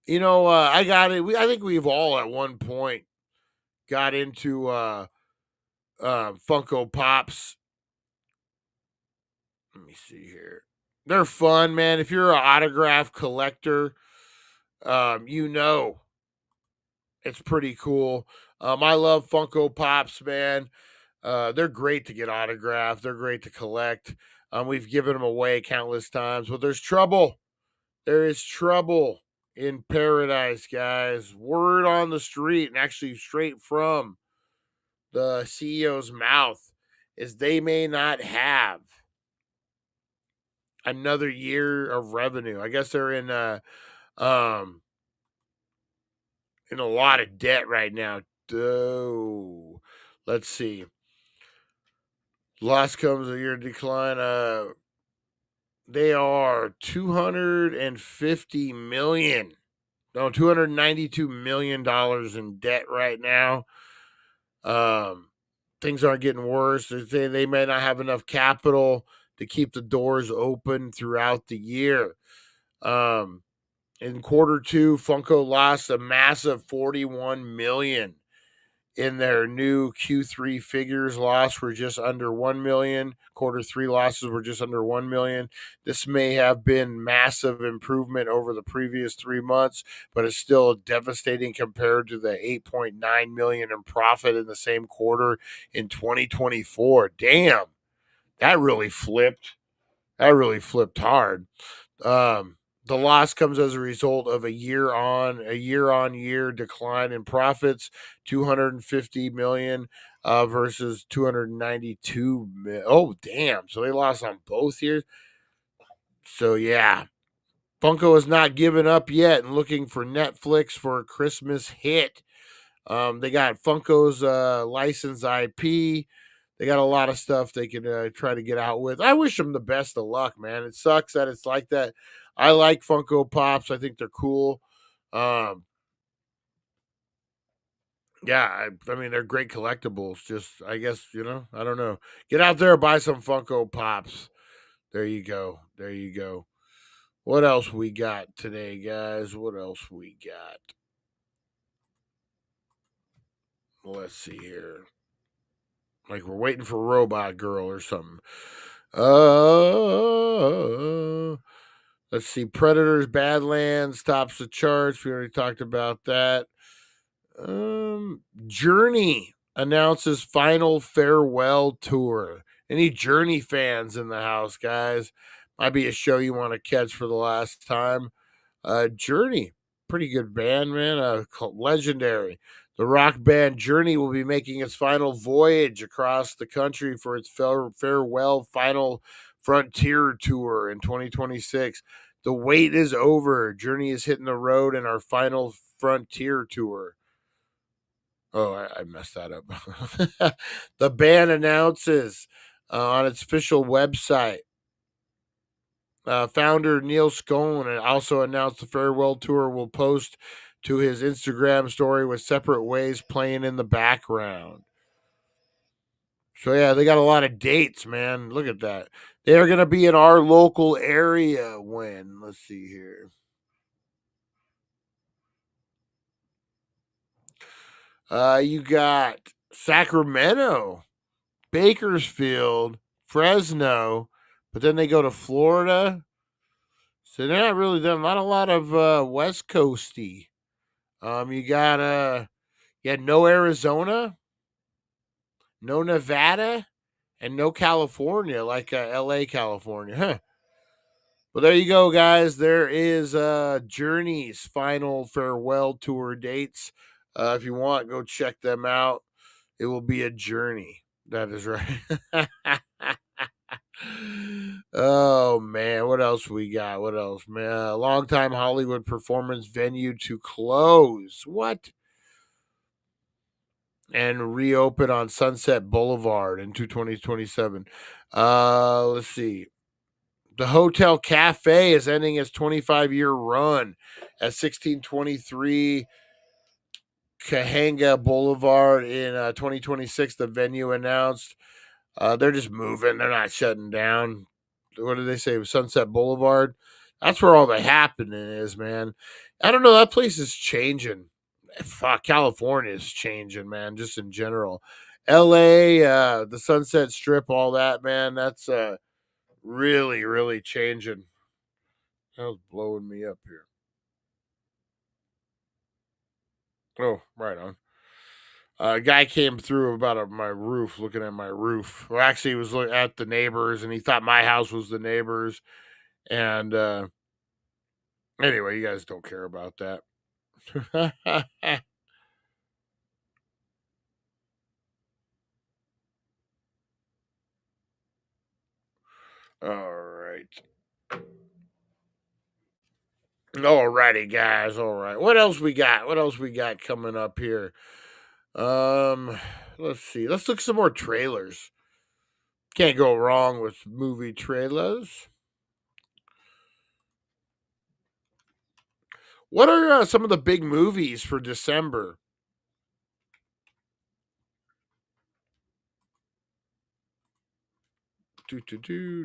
I got it. I think we've all at one point got into Funko Pops. Let me see here. They're fun, man. If you're an autograph collector, it's pretty cool. I love Funko Pops, man. They're great to get autographed. They're great to collect. We've given them away countless times, but there's trouble. There is trouble in paradise, guys. Word on the street, and actually straight from the CEO's mouth, is they may not have another year of revenue. I guess they're in a lot of debt right now. Oh, let's see. Loss comes a year decline. They are $250 million. No, $292 million in debt right now. Things aren't getting worse. They may not have enough capital to keep the doors open throughout the year. In quarter 2, Funko lost a massive $41 million. In their new Q3 figures, loss were just under $1 million. Quarter 3 losses were just under $1 million. This may have been massive improvement over the previous 3 months, but it's still devastating compared to the $8.9 million in profit in the same quarter in 2024. Damn, that really flipped. That really flipped hard. The loss comes as a result of a year-on-year decline in profits, $250 million versus $292 million. Oh, damn. So they lost on both years. So, yeah. Funko has not given up yet and looking for Netflix for a Christmas hit. They got Funko's licensed IP. They got a lot of stuff they can try to get out with. I wish them the best of luck, man. It sucks that it's like that. I like Funko Pops. I think they're cool. Yeah, I mean, they're great collectibles. Just, I guess, I don't know. Get out there and buy some Funko Pops. There you go. There you go. What else we got today, guys? What else we got? Let's see here. Like we're waiting for Robot Girl or something. Let's see. Predators Badlands tops the charts. We already talked about that. Journey announces final farewell tour. Any Journey fans in the house, guys? Might be a show you want to catch for the last time. Journey, pretty good band, man. Legendary. The rock band Journey will be making its final voyage across the country for its farewell final frontier tour in 2026. The wait is over. Journey is hitting the road in our final frontier tour. Oh, I messed that up. The band announces on its official website. Founder Neil Scone also announced the farewell tour will post to his Instagram story with separate ways playing in the background. So, yeah, they got a lot of dates, man. Look at that. They're going to be in our local area when? Let's see here. You got Sacramento, Bakersfield, Fresno, but then they go to Florida. So they're not really done. Not a lot of West Coasty. You got no Arizona, no Nevada, and no California, like LA, California. Huh. Well, there you go, guys. There is Journey's final farewell tour dates. If you want, go check them out. It will be a journey. That is right. Oh, man. What else we got? What else, man? A longtime Hollywood performance venue to close. What? And reopen on Sunset Boulevard into 2027. Let's see. The Hotel Cafe is ending its 25-year run at 1623 Cahuenga Boulevard in 2026. The venue announced they're just moving. They're not shutting down. What did they say? Sunset Boulevard. That's where all the happening is, man. I don't know. That place is changing. Fuck, California is changing, man, just in general. LA, the Sunset Strip, all that, man, that's really, really changing. That was blowing me up here. Oh, right on. A guy came through about my roof, looking at my roof. Well, actually, he was looking at the neighbors, and he thought my house was the neighbors. And anyway, you guys don't care about that. All right. Alrighty, guys. All right. What else we got? What else we got coming up here? Let's see. Let's look some more trailers. Can't go wrong with movie trailers. What are some of the big movies for December?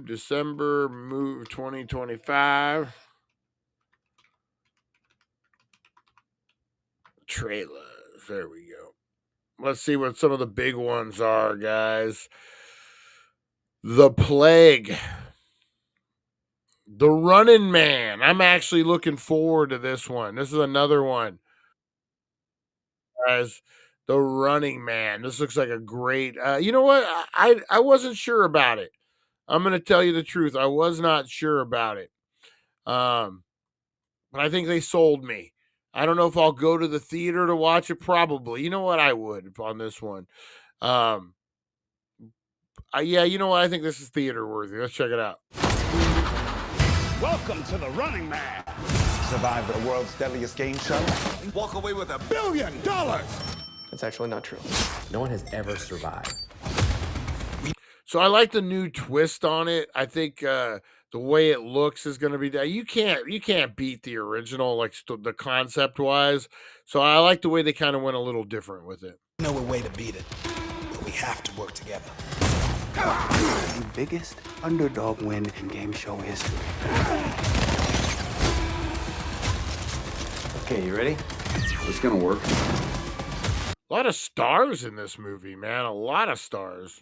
December move 2025 trailers. There we go. Let's see what some of the big ones are, guys. The Plague. The Running Man. I'm actually looking forward to this one. This is another one. Guys, The Running Man. This looks like a great you know what? I wasn't sure about it. I'm going to tell you the truth. I was not sure about it. But I think they sold me. I don't know if I'll go to the theater to watch it. Probably. You know what? I would on this one. Yeah, you know what? I think this is theater worthy. Let's check it out. Welcome to the Running Man. Survive the world's deadliest game show. Walk away with $1 billion. That's actually not true. No one has ever survived. So I like the new twist on it. I think the way it looks is going to be that you can't beat the original, like the concept wise. So I like the way they kind of went a little different with it. No way to beat it, but we have to work together. The biggest underdog win in game show history. Okay, you ready? It's gonna work. A lot of stars in this movie, man. A lot of stars.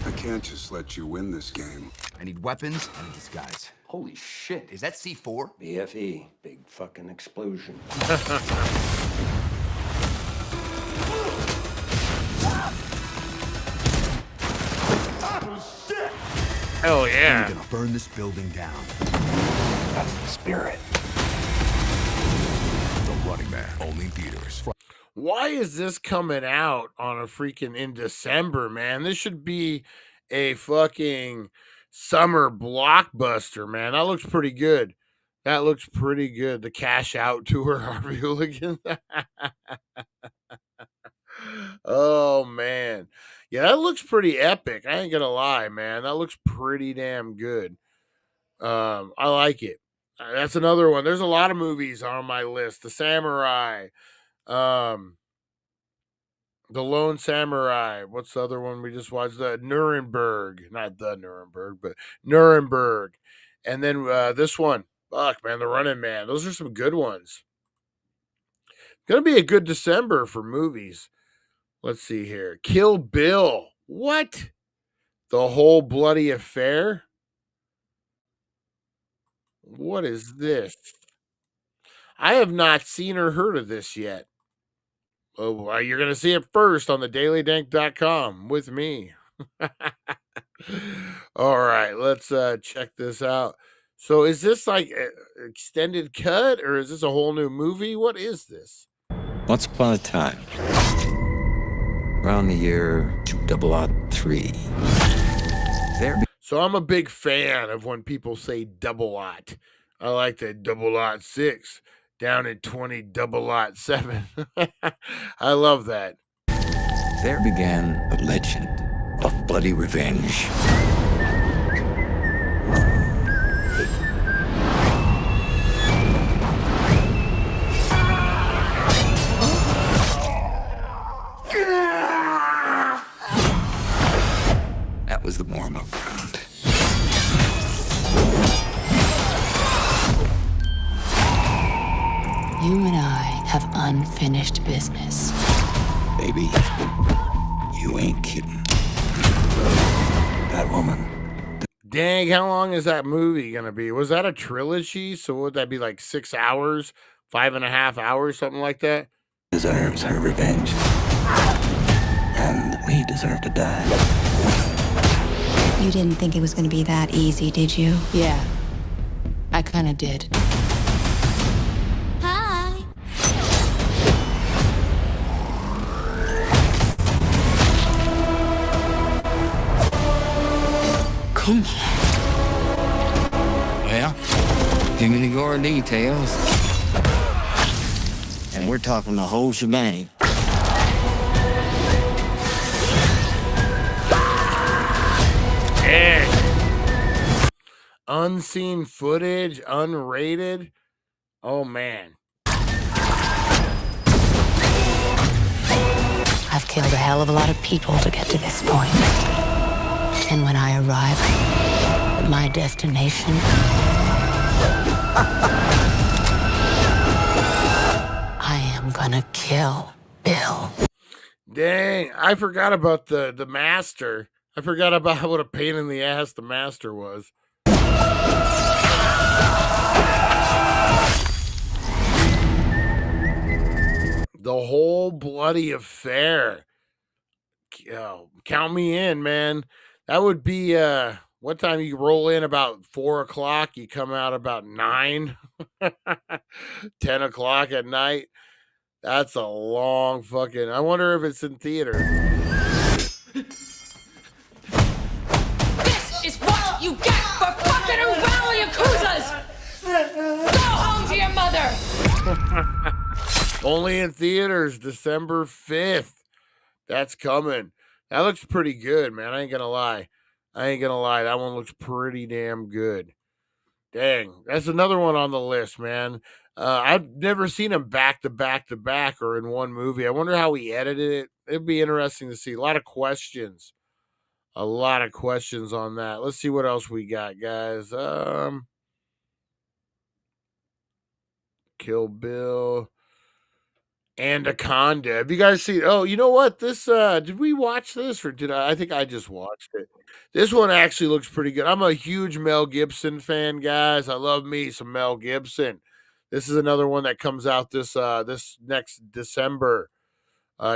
I can't just let you win this game. I need weapons. I need disguise. Holy shit, is that C4? BFE, big fucking explosion. Hell yeah. I'm gonna burn this building down. That's the spirit. The Running Man, only in theaters. Why is this coming out on a freaking in December, man? This should be a fucking summer blockbuster, man. That looks pretty good. That looks pretty good. The Cash Out Tour, Harvey Hooligan. Oh, man. Yeah, that looks pretty epic. I ain't gonna lie, man. That looks pretty damn good. I like it. That's another one. There's a lot of movies on my list. The Samurai. The Lone Samurai. What's the other one we just watched? The Nuremberg. Not the Nuremberg, but Nuremberg. And then this one. Fuck, man. The Running Man. Those are some good ones. Gonna be a good December for movies. Let's see here. Kill Bill. What? The Whole Bloody Affair? What is this? I have not seen or heard of this yet. Oh, well, you're going to see it first on the dailydank.com with me. All right, let's check this out. So is this like an extended cut or is this a whole new movie? What is this? Once upon a time, around the year 2003, So I'm a big fan of when people say double lot. I like that 006 down at 20 007. I love that. there began the legend of bloody revenge. That was the warm-up round. You and I have unfinished business. Baby, you ain't kidding. That woman. Dang, how long is that movie going to be? Was that a trilogy? So would that be like 6 hours, 5.5 hours, something like that? Deserves her revenge. And we deserve to die. You didn't think it was going to be that easy, did you? Yeah, I kind of did. Hi. Come on. Well, give me the gore details. And we're talking the whole shebang. Unseen footage, unrated. Oh, man. I've killed a hell of a lot of people to get to this point. And when I arrive at my destination, I am gonna kill Bill. Dang, I forgot about the master. I forgot about what a pain in the ass the master was. The Whole Bloody Affair. Count me in, man. That would be what time you roll in? About 4 o'clock. You come out about 9, 10 o'clock at night. That's a long fucking. I wonder if it's in theater. This is what you better rally Yakuzas! Go home to your mother! Only in theaters, December 5th. That's coming. That looks pretty good, man. I ain't gonna lie. That one looks pretty damn good. Dang, that's another one on the list, man. I've never seen him back to back to back or in one movie. I wonder how he edited it. It'd be interesting to see. A lot of questions on that. Let's see what else we got, guys. Kill Bill, Anaconda. Have you guys seen? Oh, you know what? This did we watch this or did I think I just watched it. This one actually looks pretty good. I'm a huge Mel Gibson fan, guys. I love me some Mel Gibson. This is another one that comes out this next December.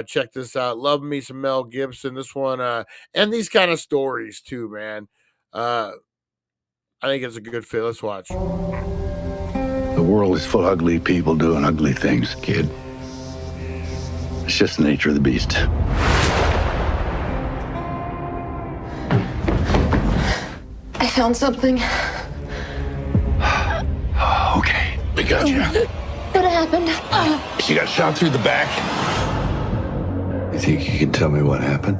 Check this out. Love me some Mel Gibson. This one and these kind of stories too, man. I think it's a good fit. Let's watch. The world is full of ugly people doing ugly things, kid. It's just the nature of the beast. I found something. Okay, we got you. What happened? You got shot through the back. You think you can tell me what happened?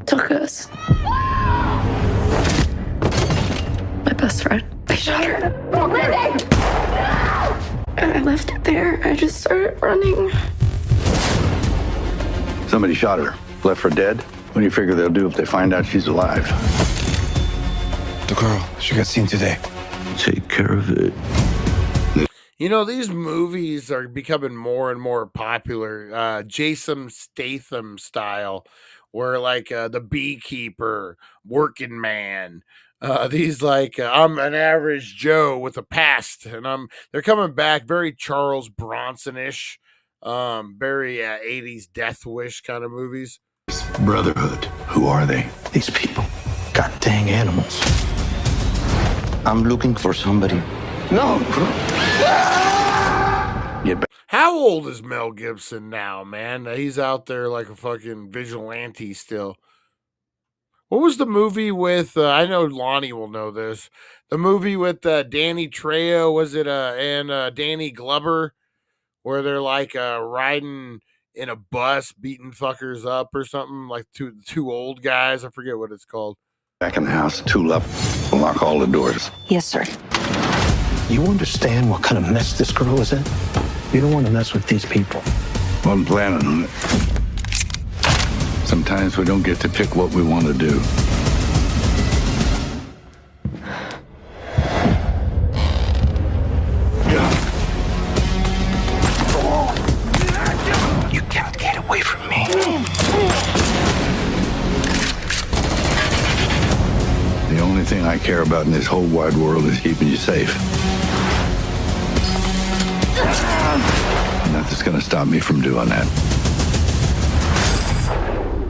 Took us. My best friend. They shot her. Lizzie! I left it there. I just started running. Somebody shot her, left her dead. What do you figure they'll do if they find out she's alive? The girl, she got seen today. Take care of it. You know, these movies are becoming more and more popular. Jason Statham style, where like the beekeeper, working man. These like I'm an average Joe with a past, and they're coming back very Charles Bronson-ish, very 80s Death Wish kind of movies. Brotherhood. Who are they? These people. God dang animals. I'm looking for somebody. No. How old is Mel Gibson now, man? He's out there like a fucking vigilante still. What was the movie with, I know Lonnie will know this, the movie with Danny Trejo, was it, and Danny Glover, where they're like riding in a bus, beating fuckers up or something, like two old guys, I forget what it's called. Back in the house, tool up, we'll lock all the doors. Yes, sir. You understand what kind of mess this girl is in? You don't want to mess with these people. Wasn't planning on it. Sometimes we don't get to pick what we want to do. You can't get away from me. The only thing I care about in this whole wide world is keeping you safe. Nothing's gonna stop me from doing that.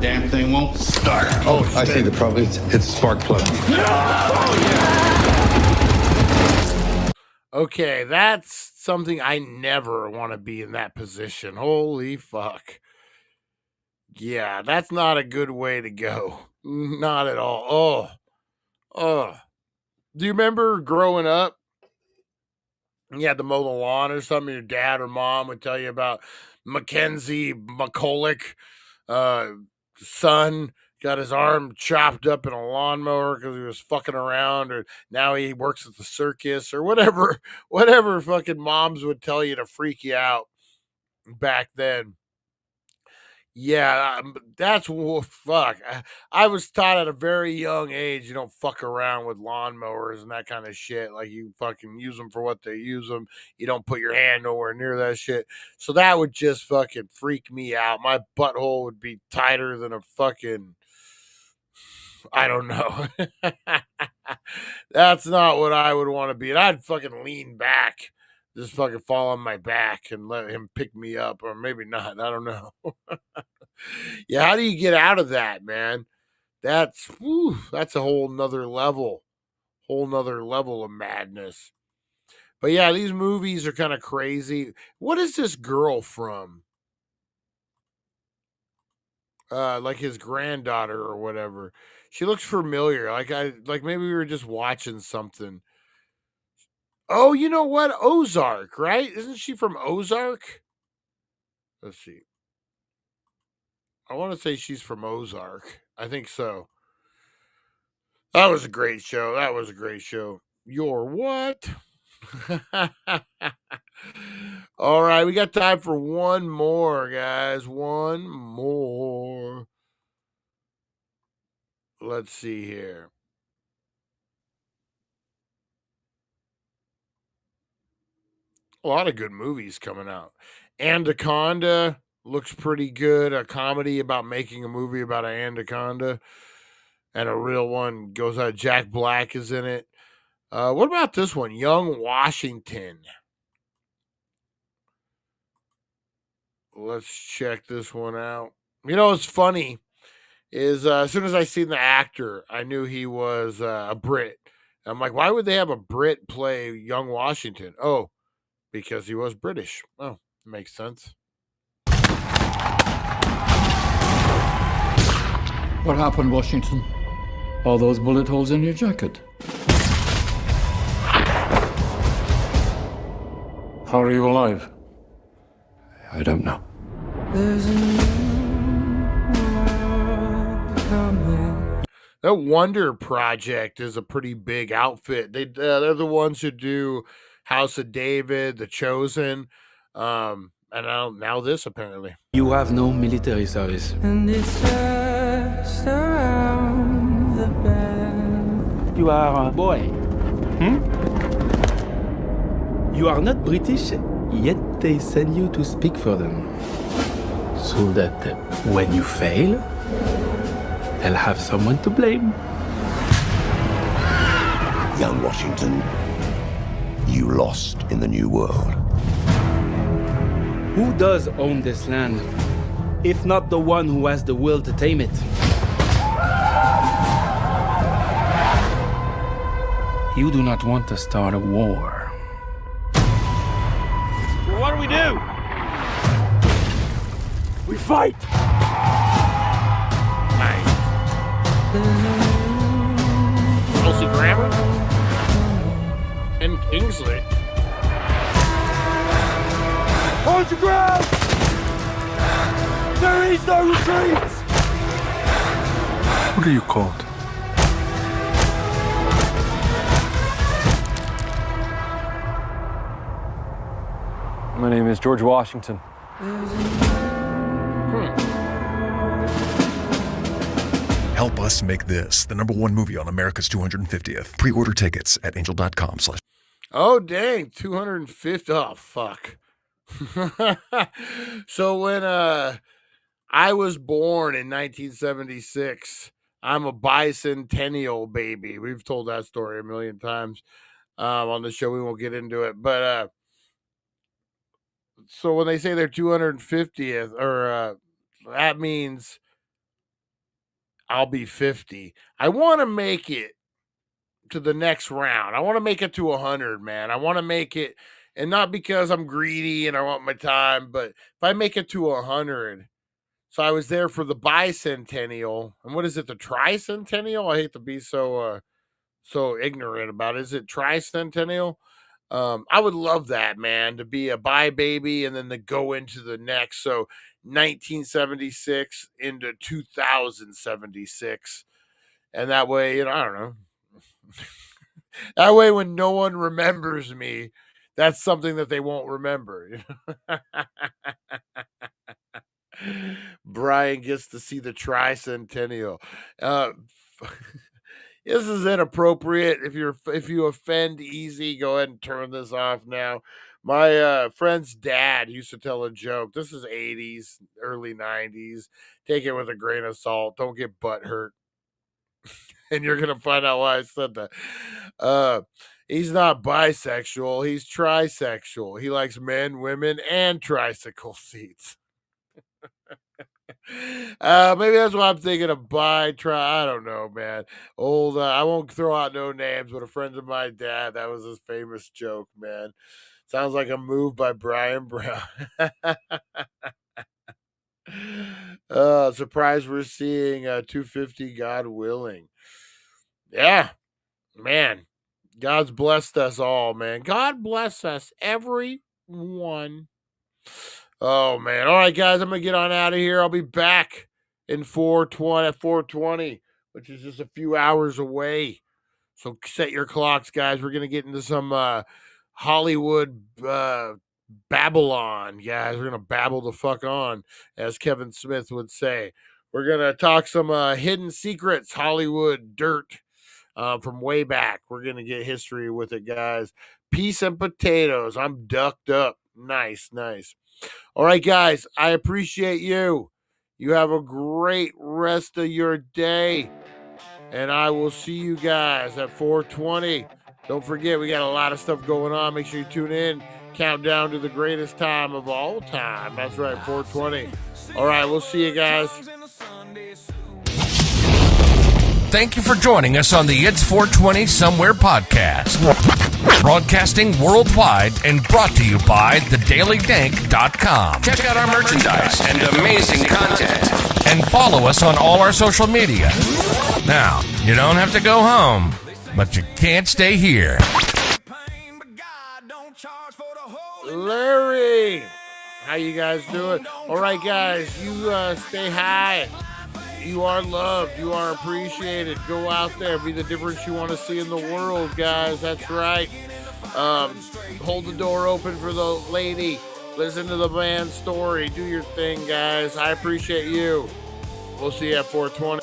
Damn thing won't start. Oh, I see the problem. It's a spark plug. Okay, that's something I never want to be in that position. Holy fuck. Yeah, that's not a good way to go. Not at all. Oh. Do you remember growing up? You had to mow the lawn or something. Your dad or mom would tell you about Mackenzie McCulloch, son got his arm chopped up in a lawnmower because he was fucking around, or now he works at the circus, or whatever fucking moms would tell you to freak you out back then. Yeah, that's fuck. I was taught at a very young age you don't fuck around with lawnmowers and that kind of shit. Like, you fucking use them for what they use them. You don't put your hand nowhere near that shit. So that would just fucking freak me out. My butthole would be tighter than a fucking, I don't know. That's not what I would want to be. And I'd fucking lean back, just fucking fall on my back and let him pick me up, or maybe not. I don't know. Yeah, how do you get out of that, man? That's a whole nother level of madness. But yeah, these movies are kind of crazy. What is this girl from? Like his granddaughter or whatever. She looks familiar. Like maybe we were just watching something. Oh, you know what? Ozark, right? Isn't she from Ozark? Let's see. I want to say she's from Ozark. I think so. That was a great show. That was a great show. You're what? All right, we got time for one more, guys. One more. Let's see here. A lot of good movies coming out. Anaconda looks pretty good. A comedy about making a movie about an anaconda. And a real one goes out. Jack Black is in it. What about this one? Young Washington. Let's check this one out. You know what's funny is as soon as I seen the actor, I knew he was a Brit. I'm like, why would they have a Brit play Young Washington? Oh, because he was British. Oh, makes sense. What happened, Washington? All those bullet holes in your jacket? How are you alive? I don't know. That Wonder Project is a pretty big outfit. They're the ones who do House of David, The Chosen, and now this apparently. You have no military service. And it's just around the bend. You are a boy. You are not British, yet they send you to speak for them. So that when you fail, they'll have someone to blame. Young Washington, you lost in the New World. Who does own this land, if not the one who has the will to tame it? You do not want to start a war. What do we do? We fight! Kelsey Grammer and Kingsley. Hold your ground! There is no retreat! What are you called? My name is George Washington. Help us make this the #1 movie on America's 250th. Pre-order tickets at angel.com/. Oh, dang. 250. Oh, fuck. So when I was born in 1976, I'm a bicentennial baby. We've told that story a million times on the show. We won't get into it. But so when they say they're 250th, or that means I'll be 50. I want to make it to the next round. I want to make it to 100, man. I want to make it, and not because I'm greedy and I want my time, but if I make it to 100, so I was there for the bicentennial, and what is it, the tricentennial? I hate to be so ignorant about it. Is it tricentennial? I would love that, man, to be a bi baby and then to go into the next. So 1976 into 2076. And that way, you know, I don't know. That way, when no one remembers me, that's something that they won't remember. Brian gets to see the tricentennial. This is inappropriate. If you offend easy, go ahead and turn this off now. My friend's dad used to tell a joke. This is 80s, early 90s. Take it with a grain of salt. Don't get butt hurt. And you're gonna find out why I said that. He's not bisexual, he's trisexual. He likes men, women, and tricycle seats. Maybe that's why I'm thinking of I don't know, man. Old, I won't throw out no names, but a friend of my dad, that was his famous joke, man. Sounds like a move by Brian Brown. Surprised we're seeing 250, God willing. Yeah, man. God's blessed us all, man. God bless us, everyone. Oh, man. All right, guys, I'm going to get on out of here. I'll be back in 420, which is just a few hours away. So set your clocks, guys. We're going to get into some Hollywood Babylon, guys. We're going to babble the fuck on, as Kevin Smith would say. We're going to talk some hidden secrets, Hollywood dirt from way back. We're going to get history with it, guys. Peas and potatoes. I'm ducked up. Nice. All right, guys. I appreciate you. You have a great rest of your day. And I will see you guys at 420. Don't forget, we got a lot of stuff going on. Make sure you tune in. Countdown to the greatest time of all time. That's right, 420. All right, we'll see you guys. Thank you for joining us on the It's 420 Somewhere podcast. Broadcasting worldwide and brought to you by thedailydank.com. Check out our merchandise and amazing content. And follow us on all our social media. Now, you don't have to go home, but you can't stay here. Larry, how you guys doing? All right, guys, you stay high. You are loved. You are appreciated. Go out there. Be the difference you want to see in the world, guys. That's right. Hold the door open for the lady. Listen to the man's story. Do your thing, guys. I appreciate you. We'll see you at 420.